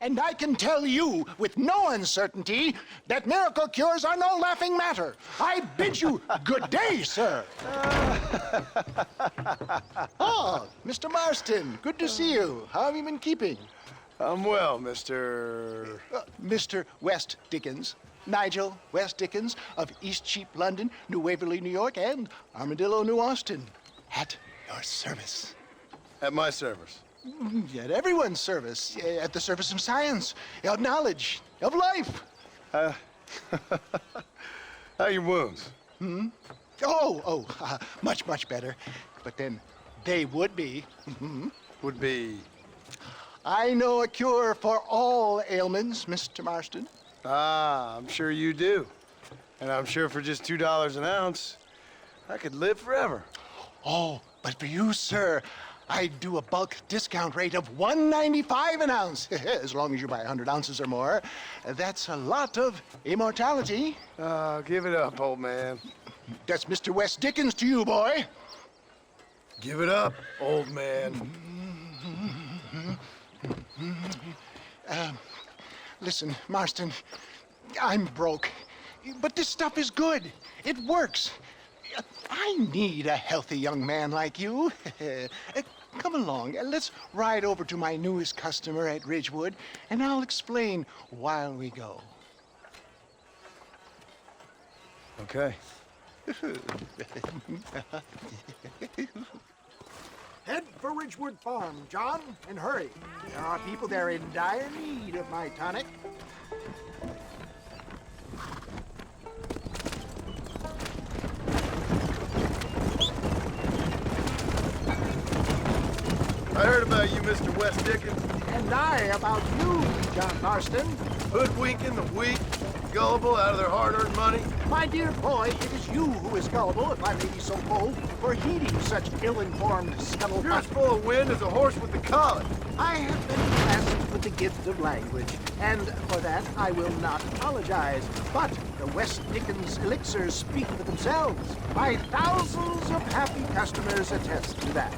And I can tell you with no uncertainty that miracle cures are no laughing matter. I bid you good day, sir. Oh, Mr. Marston, good to see you. How have you been keeping? I'm well, Mr. Mr. West Dickens. Nigel West Dickens of East Cheap, London, New Waverly, New York, and Armadillo, New Austin. At your service. At my service. At everyone's service. At the service of science, of knowledge, of life. How are your wounds? Much, much better. But then they would be. Would be... I know a cure for all ailments, Mr. Marston. Ah, I'm sure you do. And I'm sure for just $2 an ounce, I could live forever. Oh, but for you, sir, I'd do a bulk discount rate of $1.95 an ounce, as long as you buy 100 ounces or more. That's a lot of immortality. Give it up, old man. That's Mr. West Dickens to you, boy. Give it up, old man. Listen, Marston, I'm broke, but this stuff is good. It works. I need a healthy young man like you. Come along, let's ride over to my newest customer at Ridgewood, and I'll explain while we go. Okay. Head for Ridgewood Farm, John, and hurry. There are people there in dire need of my tonic. I heard about you, Mr. West Dickens. And I about you, John Marston. Hoodwinking the weak, gullible out of their hard-earned money. My dear boy, it is you who is gullible, if I may be so bold, for heeding such ill-informed You're scuttlebutt. as full of wind as a horse with the collar. I have been blessed with the gift of language, and for that I will not apologize. But the West Dickens elixirs speak for themselves. My thousands of happy customers attest to that.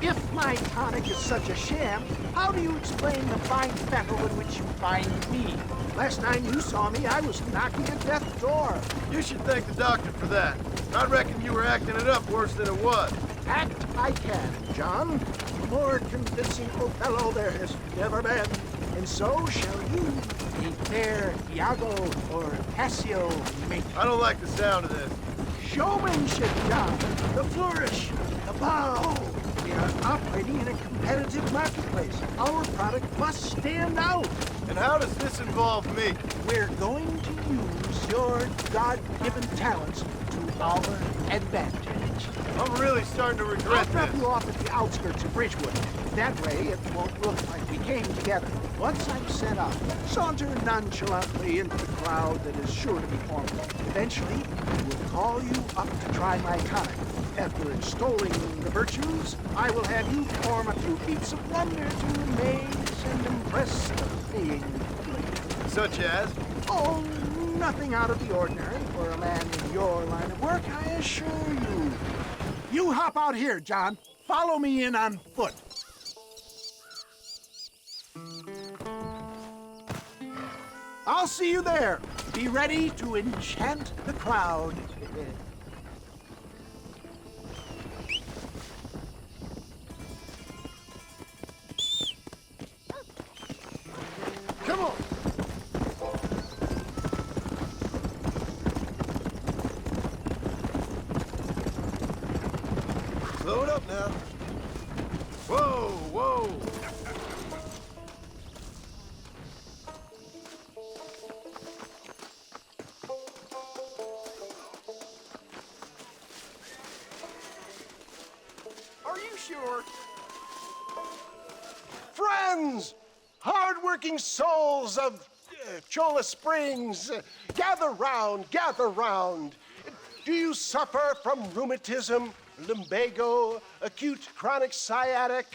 If my tonic is such a sham, how do you explain the fine fettle in which you find me? Last time you saw me, I was knocking at death's door. You should thank the doctor for that. I reckon you were acting it up worse than it was. Act I can, John. A more convincing Othello there has never been. And so shall you, a fair Iago or Cassio make. I don't like the sound of this. Showmanship, John. The flourish, the bow. We are operating in a competitive marketplace. Our product must stand out. And how does this involve me? We're going to use your God-given talents to our advantage. I'm really starting to I'll regret drop this. you off at the outskirts of Ridgewood. That way, it won't look like we came together. Once I'm set up, saunter nonchalantly into the crowd that is sure to be forming. Eventually, I will call you up to try my tonic. After extolling the virtues, I will have you perform a few feats of wonder to amaze and impress the paying public. Such as? Oh, nothing out of the ordinary for a man in your line of work, I assure you. You hop out here, John. Follow me in on foot. I'll see you there. Be ready to enchant the crowd. Come on! Slow it up now. Whoa, whoa! Are you sure? Friends, hard-working souls of Cholla Springs, gather round, gather round. Do you suffer from rheumatism, lumbago, acute chronic sciatic,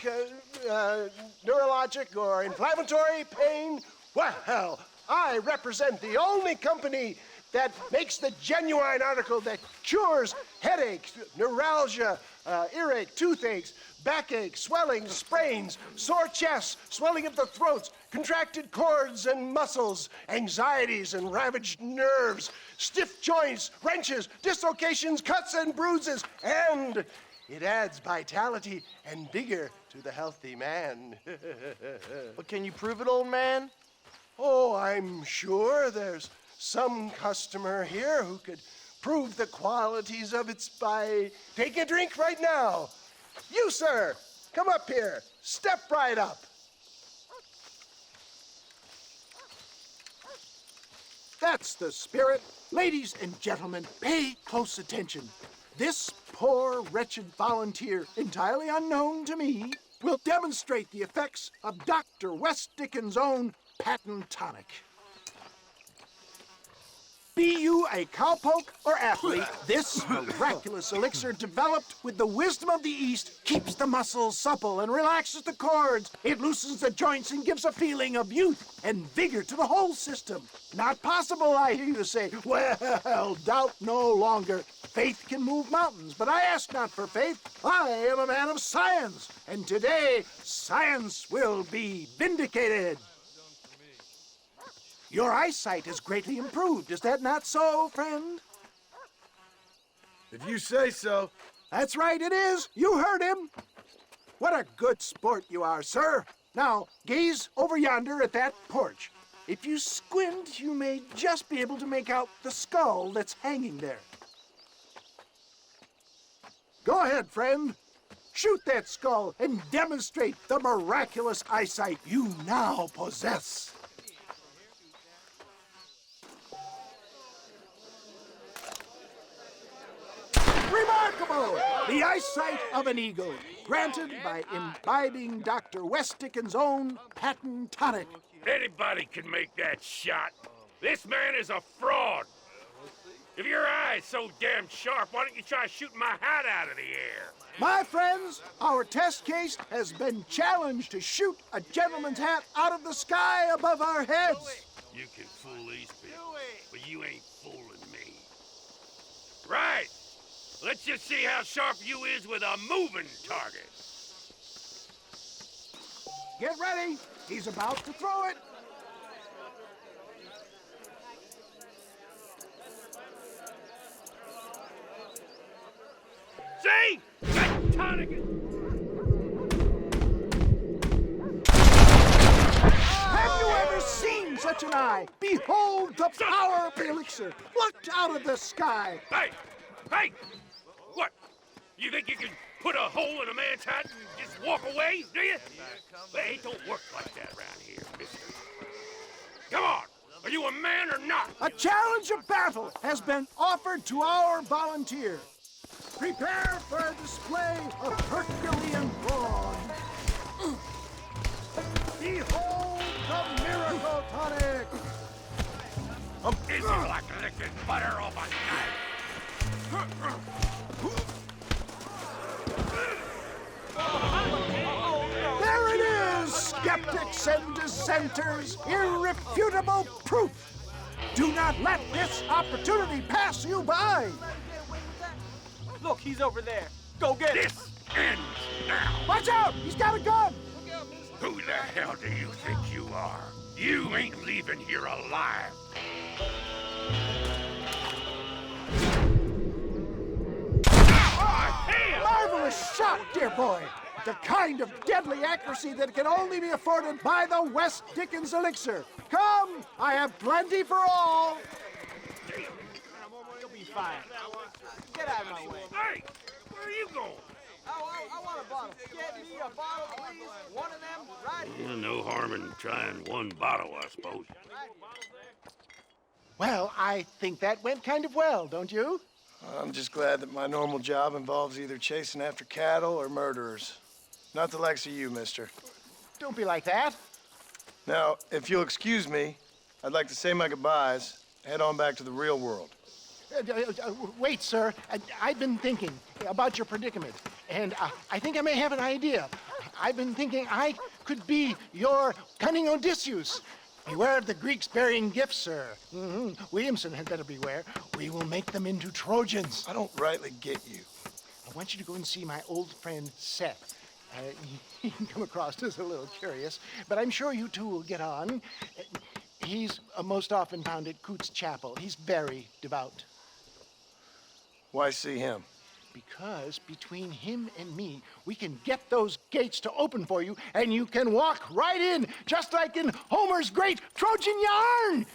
neurologic, or inflammatory pain? Well, I represent the only company that makes the genuine article that cures headaches, neuralgia, earache, toothaches, backache, swelling, sprains, sore chests, swelling of the throats, contracted cords and muscles, anxieties and ravaged nerves, stiff joints, wrenches, dislocations, cuts and bruises, and it adds vitality and vigor to the healthy man. But can you prove it, old man? Oh, I'm sure there's some customer here who could prove the qualities of it by taking a drink right now. You, sir, come up here. Step right up. That's the spirit. Ladies and gentlemen, pay close attention. This poor, wretched volunteer, entirely unknown to me, will demonstrate the effects of Dr. West Dickens' own patent tonic. Be you a cowpoke or athlete, this miraculous elixir developed with the wisdom of the East keeps the muscles supple and relaxes the cords. It loosens the joints and gives a feeling of youth and vigor to the whole system. Not possible, I hear you say. Well, doubt no longer. Faith can move mountains, but I ask not for faith. I am a man of science, and today science will be vindicated. Your eyesight has greatly improved. Is that not so, friend? If you say so. That's right, it is. You heard him. What a good sport you are, sir. Now, gaze over yonder at that porch. If you squint, you may just be able to make out the skull that's hanging there. Go ahead, friend. Shoot that skull and demonstrate the miraculous eyesight you now possess. Remarkable! The eyesight of an eagle, granted by imbibing Dr. West Dickens' own patent tonic. Anybody can make that shot. This man is a fraud. If your eye's so damn sharp, why don't you try shooting my hat out of the air? My friends, our test case has been challenged to shoot a gentleman's hat out of the sky above our heads. You can fool these people, but you ain't fooling me. Right. Let's just see how sharp you is with a moving target. Get ready. He's about to throw it. See? That tonic is... Have you ever seen such an eye? Behold the power of the elixir, plucked out of the sky. Hey! Hey! What? You think you can put a hole in a man's hat and just walk away, do you? Well, it don't work like that around here, mister. Come on! Are you a man or not? A challenge of battle has been offered to our volunteer. Prepare for a display of Herculean brawn. Behold the miracle tonic! I'm busy like licking butter off a knife. There it is, skeptics and dissenters, irrefutable proof. Do not let this opportunity pass you by. Look, he's over there. Go get him. This ends now. Watch out, he's got a gun. Who the hell do you think you are? You ain't leaving here alive. Marvelous shot, dear boy. The kind of deadly accuracy that can only be afforded by the West Dickens elixir. Come, I have plenty for all. You'll be fine. Get out of my way. Hey, where are you going? I want a bottle. Get me a bottle, please. One of them right here. No harm in trying one bottle, I suppose. Well, I think that went kind of well, don't you? I'm just glad that my normal job involves either chasing after cattle or murderers. Not the likes of you, mister. Don't be like that. Now, if you'll excuse me, I'd like to say my goodbyes, head on back to the real world. Wait, sir. I've been thinking about your predicament, and I think I may have an idea. I've been thinking I could be your cunning Odysseus. Beware of the Greeks bearing gifts, sir. Williamson had better beware. We will make them into Trojans. I don't rightly get you. I want you to go and see my old friend Seth. He can come across as a little curious, but I'm sure you two will get on. He's most often found at Coots Chapel. He's very devout. Why see him? Because between him and me, we can get those gates to open for you, and you can walk right in, just like in Homer's great Trojan yarn!